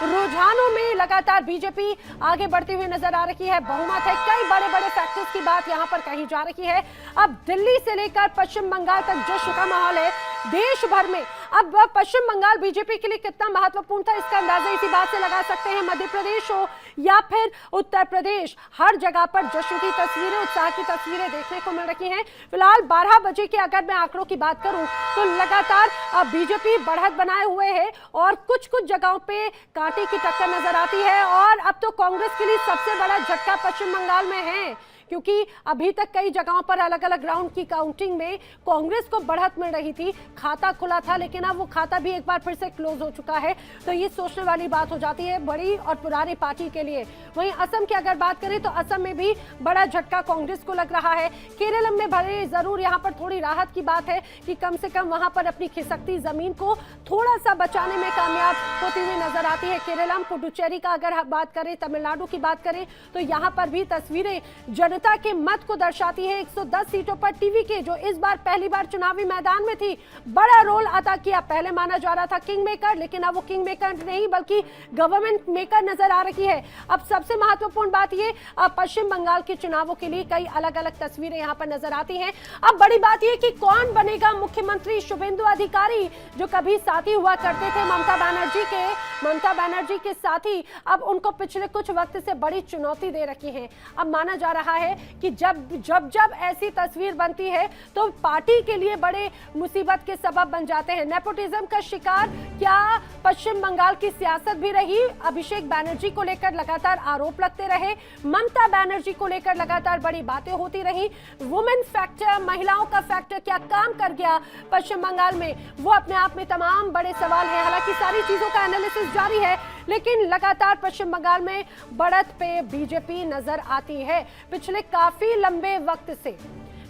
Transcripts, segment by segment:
रुझानों में लगातार बीजेपी आगे बढ़ती हुई नजर आ रही है, बहुमत है, कई बड़े बड़े फैक्टर्स की बात यहां पर कही जा रही है। अब दिल्ली से लेकर पश्चिम बंगाल तक जश्न का माहौल है देश भर में। अब पश्चिम बंगाल बीजेपी के लिए कितना महत्वपूर्ण था, इसका अंदाजा इसी बात से लगा सकते हैं। मध्य प्रदेश हो या फिर उत्तर प्रदेश, हर जगह पर जश्न की तस्वीरें, उत्साह की तस्वीरें देखने को मिल रही हैं। फिलहाल 12 बजे के अगर मैं आंकड़ों की बात करूं तो लगातार बीजेपी बढ़त बनाए हुए है और कुछ कुछ जगहों पे कांटे की टक्कर नजर आती है। और अब तो कांग्रेस के लिए सबसे बड़ा झटका पश्चिम बंगाल में है, क्योंकि अभी तक कई जगहों पर अलग अलग राउंड की काउंटिंग में कांग्रेस को बढ़त मिल रही थी, खाता खुला था, लेकिन अब वो खाता भी एक बार फिर से क्लोज हो चुका है। तो ये सोचने वाली बात हो जाती है बड़ी और पुरानी पार्टी के लिए। वहीं असम की अगर बात करें तो असम में भी बड़ा झटका कांग्रेस को लग रहा है। केरल में भले जरूर यहाँ पर थोड़ी राहत की बात है कि कम से कम वहां पर अपनी खिसकती जमीन को थोड़ा सा बचाने में कामयाब होती हुई नजर आती है केरलम। पुडुचेरी का अगर बात करें, तमिलनाडु की बात करें तो यहाँ पर भी तस्वीरें जनता के मत को दर्शाती है। 110 सीटों पर टीवी के जो इस बार पहली बार चुनावी मैदान में थी, बड़ा रोल अदा किया। पहले माना जा रहा था किंग मेकर, लेकिन अब वो किंग मेकर नहीं बल्कि गवर्नमेंट मेकर नजर आ रही है। अब सबसे महत्वपूर्ण बात ये, पश्चिम बंगाल के चुनावों के लिए कई अलग अलग तस्वीरें यहां पर नजर आती हैं। अब बड़ी बात यह कि कौन बनेगा मुख्यमंत्री। शुभेंदु अधिकारी जो कभी साथी हुआ करते थे ममता बनर्जी के साथी, अब उनको पिछले कुछ वक्त से बड़ी चुनौती दे रखी है। अब माना जा रहा है कि जब ऐसी तस्वीर बनती है तो पार्टी के लिए बड़े मुसीबत के सबब बन जाते हैं। नेपोटिज्म का शिकार क्या पश्चिम बंगाल की सियासत भी रही। अभिषेक बनर्जी को लेकर लगातार आरोप लगते रहे, ममता बनर्जी को लेकर लगातार बड़ी बातें होती रही। वुमेन फैक्टर, महिलाओं का फैक्टर क्या काम कर गया पश्चिम बंगाल में, वो अपने आप में तमाम बड़े सवाल हैं। हालांकि सारी चीजों का एनालिसिस जारी है, लेकिन लगातार पश्चिम बंगाल में बढ़त पे बीजेपी नजर आती है। पिछले काफी लंबे वक्त से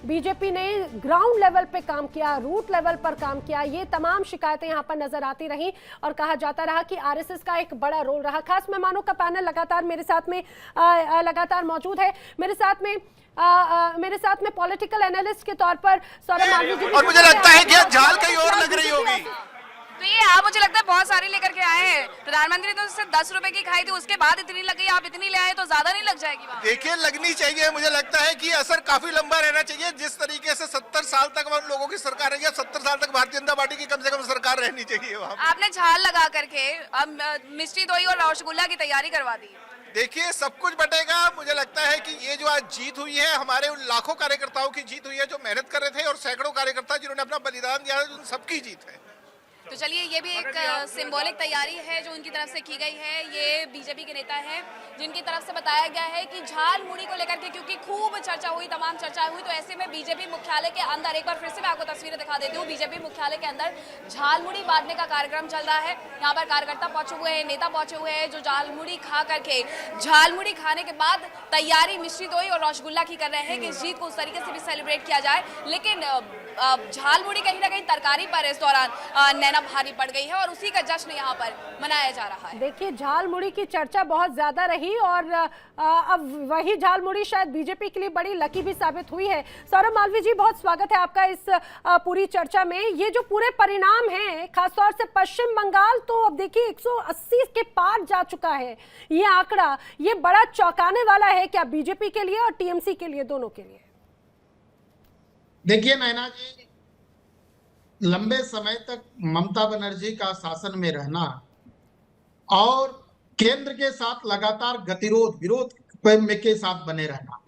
बीजेपी ने ग्राउंड लेवल पे काम किया, रूट लेवल पर काम किया, ये तमाम शिकायतें यहां पर नजर आती रही और कहा जाता रहा कि आरएसएस का एक बड़ा रोल रहा। खास मेहमानों का पैनल लगातार मेरे साथ में लगातार मौजूद है। मेरे साथ में पॉलिटिकल एनालिस्ट के तौर पर सौरभ मालवीय जी, और मुझे लगता है कि झाल कहीं और लग रही होगी। तो ये आप मुझे लगता है बहुत सारी लेकर के आए हैं। प्रधानमंत्री तो उससे 10 रुपए की खाई थी, उसके बाद इतनी लग गई, आप इतनी ले आए तो ज्यादा नहीं लग जाएगी बात? देखिए, लगनी चाहिए। मुझे लगता है कि असर काफी लंबा रहना चाहिए। जिस तरीके से 70 साल तक हम लोगों की सरकार रही है, 70 साल तक भारतीय जनता पार्टी की कम से कम सरकार रहनी चाहिए वहाँ। आपने झाल लगा करके अब मिष्टी दोई और रसगुल्ला की तैयारी करवा दी। देखिए, सब कुछ बटेगा। मुझे लगता है कि ये जो आज जीत हुई है, हमारे उन लाखों कार्यकर्ताओं की जीत हुई है जो मेहनत कर रहे थे, और सैकड़ों कार्यकर्ता जिन्होंने अपना बलिदान दिया है, उन सबकी जीत है। तो चलिए, ये भी एक सिंबॉलिक तैयारी है जो उनकी तरफ से की गई है। ये बीजेपी के नेता हैं जिनकी तरफ से बताया गया है कि झाल मुड़ी को लेकर के क्योंकि खूब चर्चा हुई, तमाम चर्चा हुई, तो ऐसे में बीजेपी मुख्यालय के अंदर, एक बार फिर से मैं आपको तस्वीरें दिखा देती हूँ, बीजेपी मुख्यालय के अंदर झाल मुड़ी बांटने का कार्यक्रम चल रहा है। यहाँ पर कार्यकर्ता पहुंचे हुए हैं, नेता पहुंचे हुए हैं जो झाल मुड़ी खा करके, झाल मुड़ी खाने के बाद तैयारी मिश्री दोई और रसगुल्ला की कर रहे हैं कि इस जीत को उस तरीके से भी सेलिब्रेट किया जाए। लेकिन झाल मुड़ी कहीं ना कहीं तरकारी पर इस दौरान नैना भारी पड़ गई है और उसी का जश्न यहाँ पर मनाया जा रहा है। देखिए, झाल मुड़ी की चर्चा बहुत ज्यादा रही और अब वही झाल मुड़ी शायद बीजेपी के लिए बड़ी लकी भी साबित हुई है। सौरभ मालवीय जी, बहुत स्वागत है आपका इस पूरी चर्चा में। ये जो पूरे परिणाम हैं, खासतौर से पश्चिम बंगाल, तो अब देखिए 180 के पार जा चुका है ये आंकड़ा। ये बड़ा चौंकाने वाला है क्या बीजेपी के लिए और टीएमसी के लिए, दोनों के लिए? देखिए नैना जी, लंबे समय तक ममता बनर्जी का शासन में रहना और केंद्र के साथ लगातार गतिरोध, विरोध के साथ बने रहना,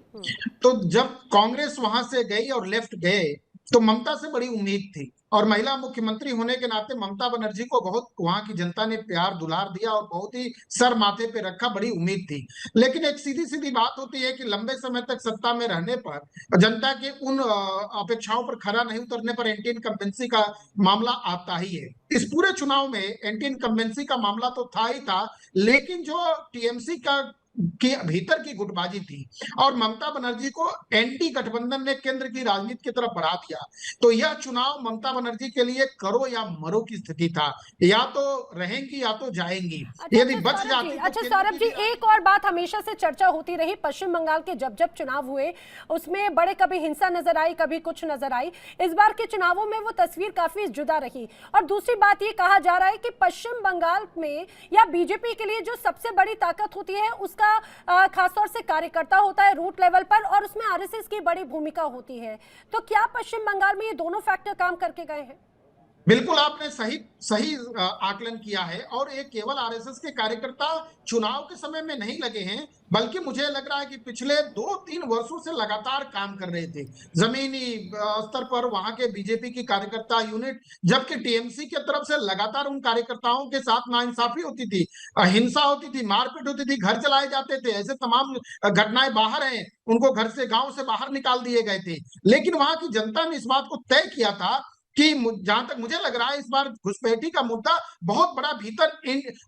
तो जब कांग्रेस वहां से गई और लेफ्ट गए तो ममता से बड़ी उम्मीद थी, और महिला मुख्यमंत्री होने के नाते ममता बनर्जी को बहुत वहां की जनता ने प्यार दुलार दिया और बहुत ही सर माथे पे रखा, बड़ी उम्मीद थी। लेकिन एक सीधी सीधी बात होती है कि लंबे समय तक सत्ता में रहने पर जनता के उन अपेक्षाओं पर खरा नहीं उतरने पर एंटी इनकम्बेंसी का मामला आता ही है। इस पूरे चुनाव में एंटी इनकम्बेंसी का मामला तो था ही था, लेकिन जो टीएमसी का के भीतर की गुटबाजी थी और ममता बनर्जी को एंटी गठबंधन ने केंद्र की राजनीति की तरफ बढ़ा दिया। तो यह चुनाव ममता बनर्जी के लिए करो या मरो की स्थिति था, या तो रहेंगी या तो जाएंगी। यदि बच जाती तो अच्छा सौरभ जी, एक और बात हमेशा से चर्चा होती रही, पश्चिम बंगाल के जब जब चुनाव हुए उसमें बड़े कभी हिंसा नजर आई, कभी कुछ नजर आई। इस बार के चुनावों में वो तस्वीर काफी जुदा रही। और दूसरी बात ये कहा जा रहा है कि पश्चिम बंगाल में या बीजेपी के लिए जो सबसे बड़ी ताकत होती है उसका खासतौर से कार्यकर्ता होता है रूट लेवल पर, और उसमें आरएसएस की बड़ी भूमिका होती है। तो क्या पश्चिम बंगाल में ये दोनों फैक्टर काम करके गए हैं? बिल्कुल आपने सही आकलन किया है। और ये केवल आरएसएस के कार्यकर्ता चुनाव के समय में नहीं लगे हैं, बल्कि मुझे लग रहा है कि पिछले 2-3 वर्षों से लगातार काम कर रहे थे जमीनी स्तर पर वहां के बीजेपी की कार्यकर्ता यूनिट, जबकि टीएमसी की तरफ से लगातार उन कार्यकर्ताओं के साथ नाइंसाफी होती थी, हिंसा होती थी, मारपीट होती थी, घर जलाए जाते थे। ऐसे तमाम घटनाएं बाहर हैं, उनको घर से गांव से बाहर निकाल दिए गए थे। लेकिन वहां की जनता ने इस बात को तय किया था कि जहां तक मुझे लग रहा है इस बार घुसपैठी का मुद्दा बहुत बड़ा भीतर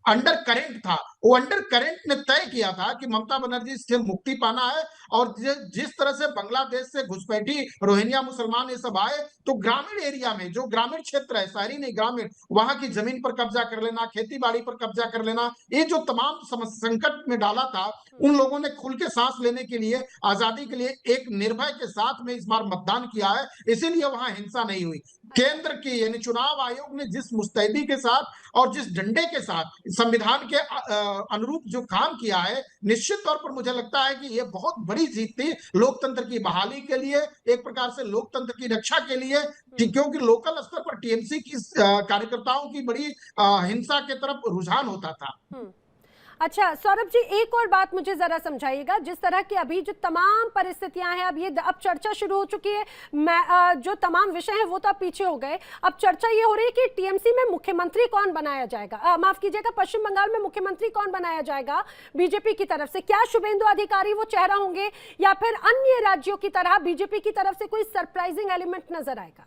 अंडर करेंट था। वो अंडर करेंट ने तय किया था कि ममता बनर्जी से मुक्ति पाना है। और जिस तरह से बांग्लादेश से घुसपैठी रोहिंग्या मुसलमान ये सब आए, तो ग्रामीण एरिया में जो ग्रामीण क्षेत्र है, शहरी नहीं ग्रामीण, वहां की जमीन पर कब्जा कर लेना, खेती बाड़ी पर कब्जा कर लेना, ये जो तमाम संकट में डाला था, उन लोगों ने खुल के सांस लेने के लिए, आजादी के लिए एक निर्भय के साथ में इस बार मतदान किया है। इसीलिए वहां हिंसा नहीं हुई। केंद्र की यानी चुनाव आयोग ने जिस मुस्तैदी के साथ और जिस डंडे के साथ संविधान के अनुरूप जो काम किया है, निश्चित तौर पर मुझे लगता है कि ये बहुत बड़ी जीत थी लोकतंत्र की बहाली के लिए, एक प्रकार से लोकतंत्र की रक्षा के लिए, क्योंकि लोकल स्तर पर टीएमसी की कार्यकर्ताओं की बड़ी हिंसा के तरफ रुझान होता था। अच्छा सौरभ जी, एक और बात मुझे जरा समझाइएगा। जिस तरह की अभी जो तमाम परिस्थितियां हैं, अब चर्चा शुरू हो चुकी है, जो तमाम विषय हैं वो तो अब पीछे हो गए। अब चर्चा ये हो रही है कि टीएमसी में मुख्यमंत्री कौन बनाया जाएगा, माफ कीजिएगा, पश्चिम बंगाल में मुख्यमंत्री कौन बनाया जाएगा बीजेपी की तरफ से? क्या शुभेंदु अधिकारी वो चेहरा होंगे, या फिर अन्य राज्यों की तरह बीजेपी की तरफ से कोई सरप्राइजिंग एलिमेंट नजर आएगा?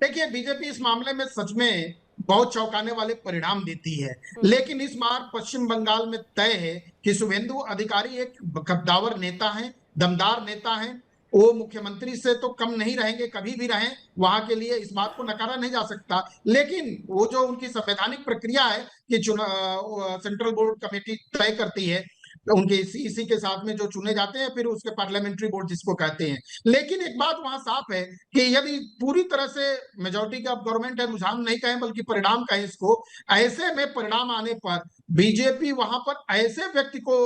देखिए, बीजेपी इस मामले में सच में बहुत चौंकाने वाले परिणाम देती है, लेकिन इस बार पश्चिम बंगाल में तय है कि शुभेंदु अधिकारी एक कद्दावर नेता हैं, दमदार नेता हैं। वो मुख्यमंत्री से तो कम नहीं रहेंगे, कभी भी रहें, वहां के लिए इस बात को नकारा नहीं जा सकता। लेकिन वो जो उनकी संवैधानिक प्रक्रिया है कि सेंट्रल बोर्ड कमेटी तय करती है, उनके इसी के साथ में जो चुने जाते हैं, फिर उसके पार्लियामेंट्री बोर्ड जिसको कहते हैं। लेकिन एक बात वहां साफ है कि यदि पूरी तरह से मेजॉरिटी का गवर्नमेंट है, रुझान नहीं कहें बल्कि परिणाम कहें इसको, ऐसे में परिणाम आने पर बीजेपी वहां पर ऐसे व्यक्ति को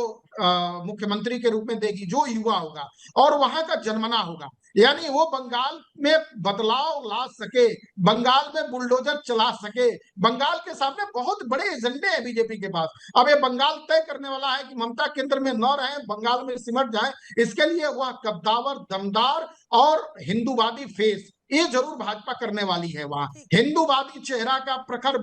मुख्यमंत्री के रूप में देगी जो युवा होगा और वहां का जन्मना होगा, यानी वो बंगाल में बदलाव ला सके, बंगाल में बुलडोजर चला सके। बंगाल के सामने बहुत बड़े एजेंडे हैं बीजेपी के पास। अब ये बंगाल तय करने वाला है कि ममता केंद्र में न रहे, बंगाल में सिमट जाए। इसके लिए वह कद्दावर, दमदार और हिंदूवादी फेस ये जरूर भाजपा करने वाली है। वहां हिंदूवादी चेहरा का प्रखर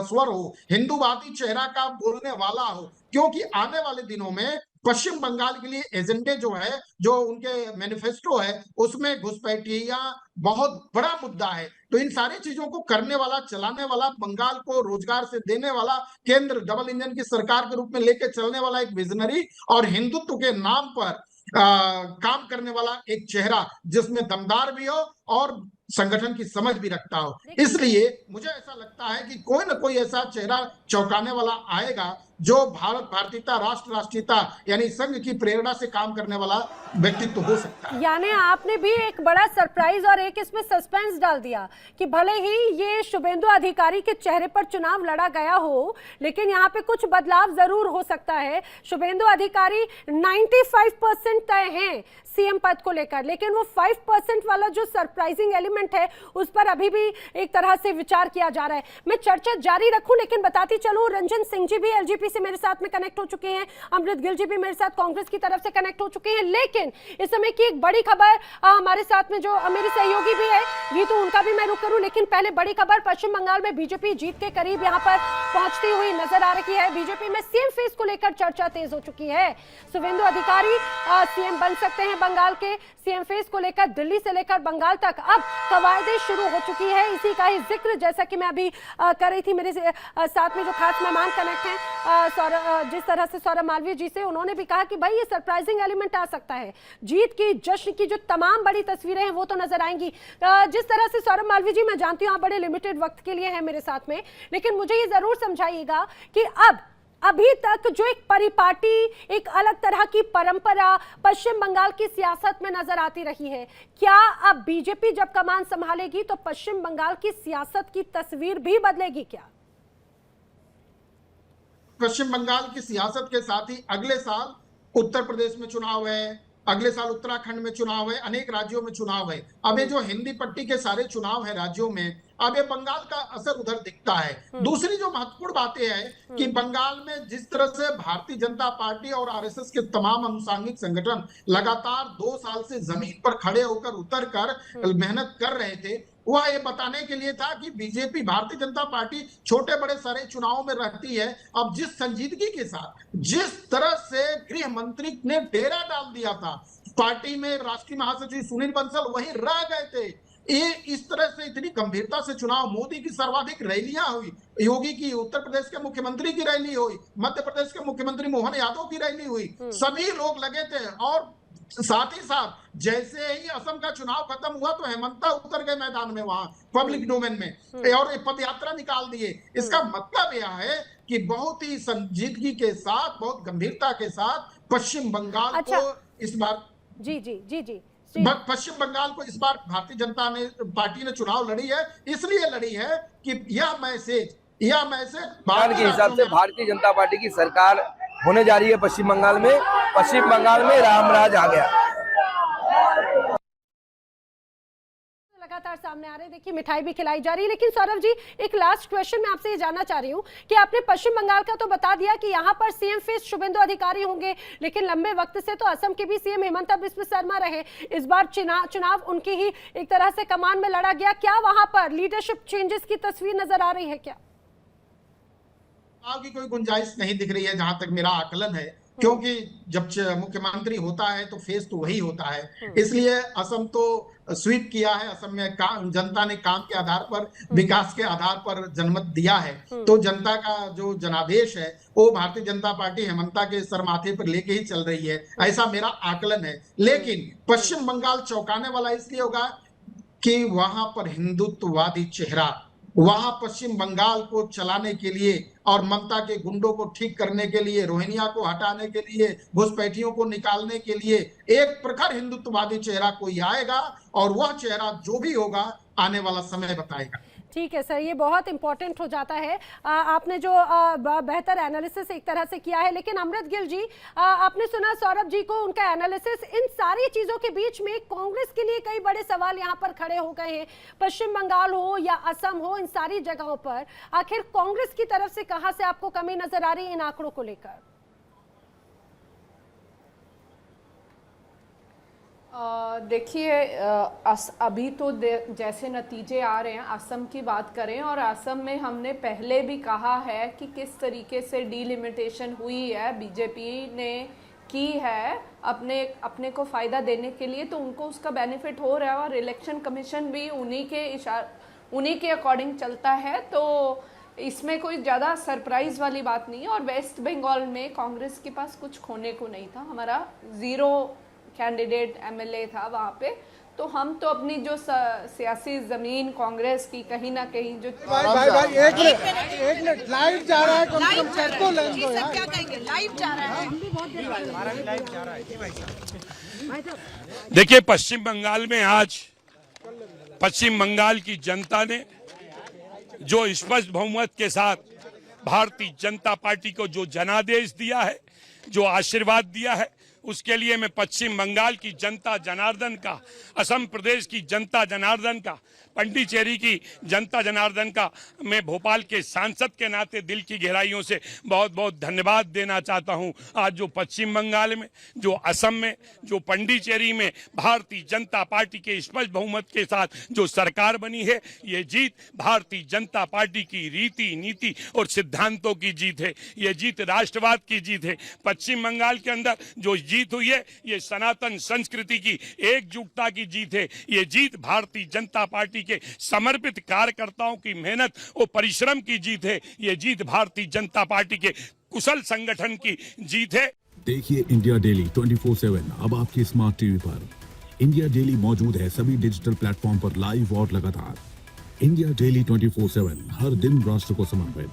स्वर हो, हिंदूवादी चेहरा का बोलने वाला हो, क्योंकि आने वाले दिनों में पश्चिम बंगाल के लिए एजेंडे जो है, जो उनके मैनिफेस्टो है, उसमें घुसपैठिया बहुत बड़ा मुद्दा है। तो इन सारी चीजों को करने वाला, चलाने वाला, बंगाल को रोजगार से देने वाला, केंद्र डबल इंजन की सरकार के रूप में लेके चलने वाला एक विजनरी और हिंदुत्व के नाम पर काम करने वाला एक चेहरा, जिसमें दमदार भी हो और संगठन की समझ भी रखता हो। इसलिए मुझे ऐसा लगता है कि कोई ना कोई ऐसा चेहरा चौंकाने वाला आएगा जो भारतीयता, राष्ट्रीयता यानी संघ की प्रेरणा से काम करने वाला व्यक्तित्व हो सकता है। यानी आपने भी एक बड़ा सरप्राइज और एक इसमें सस्पेंस डाल दिया कि भले ही ये शुभेंदु अधिकारी के चेहरे पर चुनाव लड़ा गया हो, लेकिन यहाँ पे कुछ बदलाव जरूर हो सकता है। शुभेंदु अधिकारी 95% तय हैं सीएम पद को लेकर, लेकिन वो 5% वाला जो सरप्राइजिंग एलिमेंट है उस पर अभी भी एक तरह से विचार किया जा रहा है। मैं चर्चा जारी रखूं, लेकिन बताती चलूं, रंजन सिंह जी भी एलजेपी से मेरे साथ में कनेक्ट हो चुके हैं, अमृत गिल जी भी मेरे साथ कांग्रेस की तरफ से कनेक्ट हो चुके हैं। लेकिन इस समय की एक बड़ी खबर, हमारे साथ में जो मेरी सहयोगी भी है गीतू, उनका भी मैं रुख करूं, लेकिन पहले बड़ी खबर, पश्चिम बंगाल में बीजेपी जीत के करीब यहां पर पहुंचती हुई नजर आ रही है। बीजेपी में सीएम फेस को लेकर चर्चा तेज हो चुकी है। शुभेंदु अधिकारी सीएम बन सकते हैं बंगाल के। सीएम फेस को लेकर दिल्ली से लेकर बंगाल तक अब कवायदे शुरू हो चुकी है। इसी का ही जिक्र जैसा कि मैं अभी कर रही थी, मेरे साथ में जो खास मेहमान कनेक्ट हैं जिस तरह से सौरभ मालवीय जी से, उन्होंने भी कहा कि भाई ये सरप्राइजिंग एलिमेंट आ सकता है, जीत की जश्न की जो तमाम बड़ी तस्वीरें हैं वो तो नजर आएंगी। जिस तरह से सौरभ मालवीय जी, मैं जानती हूँ आप बड़े लिमिटेड वक्त के लिए हैं मेरे साथ में, लेकिन मुझे ये जरूर समझाइएगा कि अभी तक जो एक परिपाटी, एक अलग तरह की परंपरा पश्चिम बंगाल की सियासत में नजर आती रही है, क्या अब बीजेपी जब कमान संभालेगी तो पश्चिम बंगाल की सियासत की तस्वीर भी बदलेगी क्या? पश्चिम बंगाल की सियासत के साथ ही अगले साल उत्तर प्रदेश में चुनाव है, अगले साल उत्तराखंड में चुनाव है, अनेक राज्यों में चुनाव है। अब ये जो हिंदी पट्टी के सारे चुनाव है राज्यों में, अब ये बंगाल का असर उधर दिखता है। दूसरी जो महत्वपूर्ण बातें हैं कि बंगाल में जिस तरह से भारतीय जनता पार्टी और आरएसएस के तमाम अनुषंगिक संगठन लगातार 2 साल से जमीन पर खड़े होकर उतर कर मेहनत कर रहे थे, वह ये बताने के लिए था कि बीजेपी, भारतीय जनता पार्टी छोटे बड़े सारे चुनावों में रहती है। अब जिस संजीदगी के साथ, जिस तरह से गृह मंत्री ने डेरा डाल दिया था पार्टी में, राष्ट्रीय महासचिव सुनील बंसल वहीं रह गए थे, ये इस तरह से इतनी गंभीरता से चुनाव, मोदी की सर्वाधिक रैलियां हुई, योगी की, उत्तर प्रदेश के मुख्यमंत्री की रैली हुई, मध्य प्रदेश के मुख्यमंत्री मोहन यादव की रैली हुई, सभी लोग लगे थे। और साथ ही साथ जैसे ही असम का चुनाव खत्म हुआ तो हेमंता उतर गए मैदान में, वहां पब्लिक डोमेन में, और पद यात्रा निकाल दिए। इसका मतलब यह है कि बहुत ही संजीदगी के साथ, बहुत गंभीरता के साथ पश्चिम बंगाल को इस बार जी पश्चिम बंगाल को इस बार भारतीय जनता पार्टी ने चुनाव लड़ी है, इसलिए लड़ी है कि यह मैसेज के हिसाब से भारतीय जनता पार्टी की सरकार होने जा रही है पश्चिम बंगाल में रामराज आ गया। लगातार सामने आ रहे, देखिए मिठाई भी खिलाई जा रही है। लेकिन सौरभ जी, एक लास्ट क्वेश्चन मैं आपसे ये जानना चाह रही हूँ कि आपने पश्चिम बंगाल का तो बता दिया कि यहाँ पर सीएम फेस शुभेंदु अधिकारी होंगे, लेकिन लंबे वक्त से तो असम के भी सीएम हेमंता बिस्वा शर्मा रहे, इस बार चुनाव उनकी ही एक तरह से कमान में लड़ा गया, क्या वहां पर लीडरशिप चेंजेस की तस्वीर नजर आ रही है क्या? की कोई गुंजाइश नहीं दिख रही है जहां तक मेरा आकलन है, क्योंकि जब मुख्यमंत्री होता है तो फेस तो वही होता है। इसलिए असम तो स्वीप किया है, असम में जनता ने काम के आधार पर, विकास के आधार पर जनमत दिया है, तो जनता का जो जनादेश है वो भारतीय जनता पार्टी हेमंता के सर माथे पर लेके ही चल रही है, ऐसा मेरा आकलन है। लेकिन पश्चिम बंगाल चौंकाने वाला इसलिए होगा कि वहां पर हिंदुत्ववादी चेहरा, वहां पश्चिम बंगाल को चलाने के लिए और ममता के गुंडों को ठीक करने के लिए, रोहिंग्या को हटाने के लिए, घुसपैठियों को निकालने के लिए एक प्रखर हिंदुत्ववादी चेहरा कोई आएगा, और वह चेहरा जो भी होगा आने वाला समय बताएगा। ठीक है सर, ये बहुत इंपॉर्टेंट हो जाता है। आपने जो बेहतर एनालिसिस एक तरह से किया है, लेकिन अमृत गिल जी, आपने सुना सौरभ जी को, उनका एनालिसिस, इन सारी चीजों के बीच में कांग्रेस के लिए कई बड़े सवाल यहाँ पर खड़े हो गए हैं। पश्चिम बंगाल हो या असम हो, इन सारी जगहों पर आखिर कांग्रेस की तरफ से कहां से आपको कमी नजर आ रही है इन आंकड़ों को लेकर? देखिए, अभी तो जैसे नतीजे आ रहे हैं, असम की बात करें, और असम में हमने पहले भी कहा है कि किस तरीके से डीलिमिटेशन हुई है, बीजेपी ने की है अपने को फ़ायदा देने के लिए, तो उनको उसका बेनिफिट हो रहा है, और इलेक्शन कमीशन भी उन्हीं के अकॉर्डिंग चलता है, तो इसमें कोई ज़्यादा सरप्राइज़ वाली बात नहीं है। और वेस्ट बंगाल में कांग्रेस के पास कुछ खोने को नहीं था, हमारा 0 कैंडिडेट एमएलए था वहाँ पे, तो हम तो अपनी जो सियासी जमीन कांग्रेस की कहीं ना कहीं जो भाई एक मिनट लाइव जा रहा है, कम से कम चेक तो लें दो यार, क्या कहेंगे, लाइव जा रहा है। देखिए, पश्चिम बंगाल में आज पश्चिम बंगाल की जनता ने जो स्पष्ट बहुमत के साथ भारतीय जनता पार्टी को जो जनादेश दिया है, जो आशीर्वाद दिया है, उसके लिए मैं पश्चिम बंगाल की जनता जनार्दन का, असम प्रदेश की जनता जनार्दन का, पंडिचेरी की जनता जनार्दन का, मैं भोपाल के सांसद के नाते दिल की गहराइयों से बहुत बहुत धन्यवाद देना चाहता हूं। आज जो पश्चिम बंगाल में, जो असम में, जो पंडिचेरी में भारतीय जनता पार्टी के स्पष्ट बहुमत के साथ जो सरकार बनी है, ये जीत भारतीय जनता पार्टी की रीति, नीति और सिद्धांतों की जीत है। ये जीत राष्ट्रवाद की जीत है। पश्चिम बंगाल के अंदर जो जीत हुई है ये सनातन संस्कृति की एकजुटता की जीत है। ये जीत भारतीय जनता पार्टी के समर्पित कार्यकर्ताओं की मेहनत और परिश्रम की जीत है। ये जीत भारतीय जनता पार्टी के कुशल संगठन की जीत है। देखिए इंडिया डेली 24/7 अब आपके स्मार्ट टीवी पर। इंडिया डेली मौजूद है सभी डिजिटल प्लेटफॉर्म पर लाइव और लगातार। इंडिया डेली 24/7 हर दिन राष्ट्र को समर्पित।